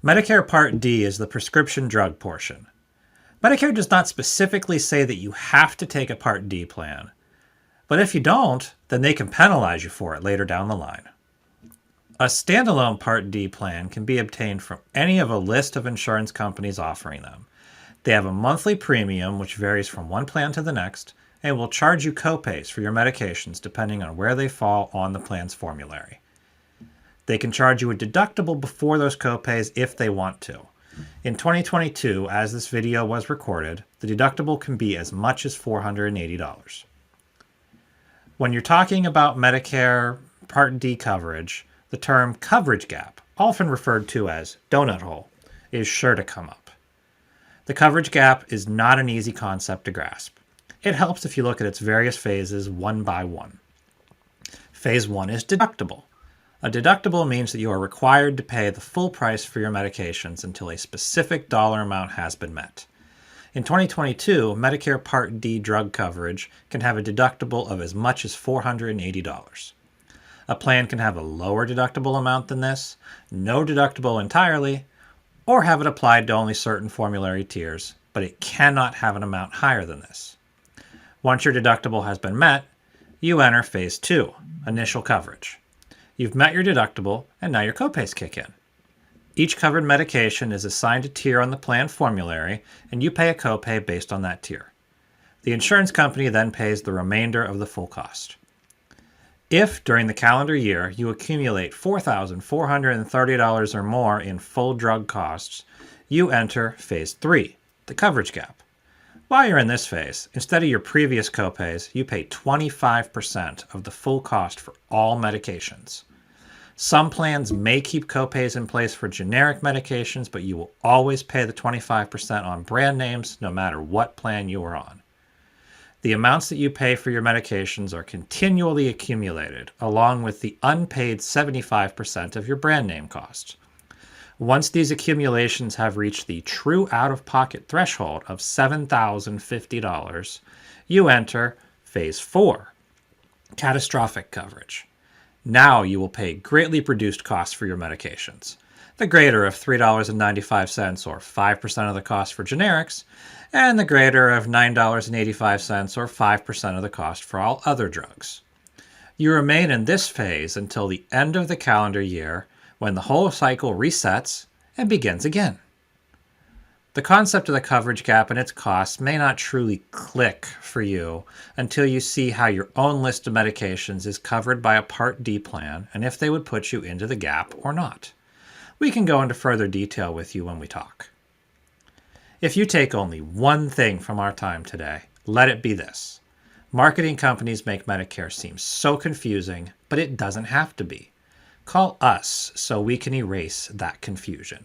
Medicare Part D is the prescription drug portion. Medicare does not specifically say that you have to take a Part D plan, but if you don't, then they can penalize you for it later down the line. A standalone Part D plan can be obtained from any of a list of insurance companies offering them. They have a monthly premium which varies from one plan to the next and will charge you copays for your medications depending on where they fall on the plan's formulary. They can charge you a deductible before those copays if they want to. In 2022, as this video was recorded, the deductible can be as much as $480. When you're talking about Medicare Part D coverage, the term coverage gap, often referred to as donut hole, is sure to come up. The coverage gap is not an easy concept to grasp. It helps if you look at its various phases one by one. Phase 1 is deductible. A deductible means that you are required to pay the full price for your medications until a specific dollar amount has been met. In 2022, Medicare Part D drug coverage can have a deductible of as much as $480. A plan can have a lower deductible amount than this, no deductible entirely, or have it applied to only certain formulary tiers, but it cannot have an amount higher than this. Once your deductible has been met, you enter Phase 2, initial coverage. You've met your deductible, and now your copays kick in. Each covered medication is assigned a tier on the plan formulary, and you pay a copay based on that tier. The insurance company then pays the remainder of the full cost. If, during the calendar year, you accumulate $4,430 or more in full drug costs, you enter Phase 3, the coverage gap. While you're in this phase, instead of your previous copays, you pay 25% of the full cost for all medications. Some plans may keep copays in place for generic medications, but you will always pay the 25% on brand names no matter what plan you are on. The amounts that you pay for your medications are continually accumulated, along with the unpaid 75% of your brand name costs. Once these accumulations have reached the true out-of-pocket threshold of $7,050, you enter Phase 4, Catastrophic coverage. Now you will pay greatly reduced costs for your medications, the greater of $3.95 or 5% of the cost for generics, and the greater of $9.85 or 5% of the cost for all other drugs. You remain in this phase until the end of the calendar year, when the whole cycle resets and begins again. The concept of the coverage gap and its costs may not truly click for you until you see how your own list of medications is covered by a Part D plan and if they would put you into the gap or not. We can go into further detail with you when we talk. If you take only one thing from our time today, let it be this. Marketing companies make Medicare seem so confusing, but it doesn't have to be. Call us so we can erase that confusion.